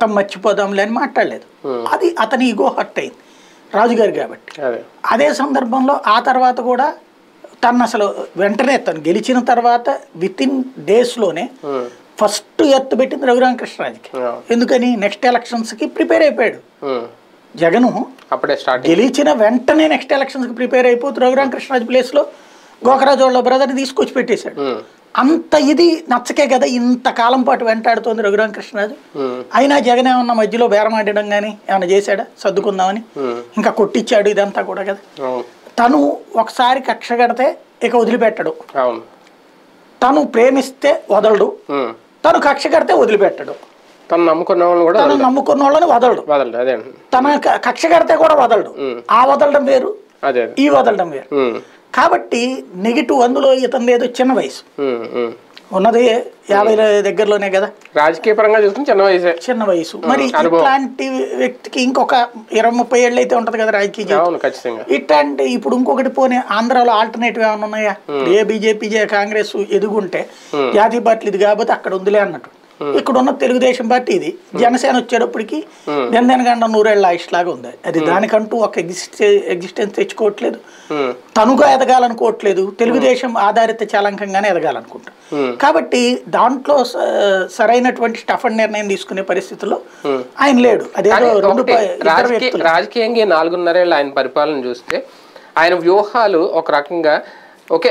కష్టం మర్చిపోదాంలే అని మాట్లాడలేదు. అది అతని ఈగో హర్ట్ అయింది రాజుగారు కాబట్టి. అదే సందర్భంలో ఆ తర్వాత కూడా తను అసలు వెంటనే తను గెలిచిన తర్వాత విత్ ఇన్ డేస్లోనే ఫస్ట్ ఎత్తు పెట్టింది రఘురామకృష్ణరాజుకి. ఎందుకని నెక్స్ట్ ఎలక్షన్స్కి ప్రిపేర్ అయిపోయాడు జగను. అప్పుడే గెలిచిన వెంటనే నెక్స్ట్ ఎలక్షన్స్కి ప్రిపేర్ అయిపోతూ రఘురామకృష్ణరాజు ప్లేస్లో గోకరాజు వాళ్ళ బ్రదర్ని తీసుకొచ్చి పెట్టేశాడు. అంత ఇది నచ్చకే కదా ఇంతకాలం పాటు వెంటాడుతోంది రఘురామకృష్ణరాజు. అయినా జగన్ ఏమన్నా మధ్యలో బేరమాడడం కానీ ఏమన్నా చేశాడా సర్దుకుందామని? ఇంకా కొట్టించాడు ఇదంతా కూడా కదా. తను ఒకసారి కక్ష కడితే ఇక వదిలిపెట్టడు, తను ప్రేమిస్తే వదలడు, తను కక్ష కడితే వదిలిపెట్టడు, తను నమ్ముకున్న వాళ్ళని వదలడు, తన కక్ష కడితే కూడా వదలడు. ఆ వదలడం వేరు, ఈ వదలడం వేరు. కాబట్టి నెగిటివ్ అందులో ఇతను ఏదో చిన్న వయసు ఉన్నది 50 దగ్గరలోనే కదా, రాజకీయ పరంగా చూసుకుని చిన్న వయసు. మరి ఇట్లాంటి వ్యక్తికి ఇంకొక 20-30 ఏళ్ళు అయితే ఉంటది కదా రాజకీయ జీవితం. ఇట్లాంటి ఇప్పుడు ఇంకొకటి పోనీ ఆంధ్రాలో ఆల్టర్నేటివ్ ఏమైనా ఉన్నాయా? ఏ బీజేపీ కాంగ్రెస్ ఎదుగుంటే జాతీయ పార్టీలు ఇది కాబట్టి అక్కడ ఉందిలే అన్నట్టు. ఇక్కడ ఉన్న తెలుగుదేశం పార్టీ ఇది, జనసేన వచ్చేటప్పటికి జనగండ 100 ఏళ్ళ ఆయుష్ లాగా ఉంది. అది దానికంటూ ఒక ఎగ్జిస్టెన్స్ తెచ్చుకోవట్లేదు, తనుగా ఎదగాలనుకోవట్లేదు, తెలుగుదేశం ఆధారిత చలంకంగానే ఎదగాలనుకుంటా. కాబట్టి దాంట్లో సరైనటువంటి స్టఫన్ నిర్ణయం తీసుకునే పరిస్థితుల్లో ఆయన లేడు. అదేదో రాజకీయంగా 4.5 ఏళ్ళు ఆయన పరిపాలన చూస్తే ఆయన వ్యూహాలు ఒక రకంగా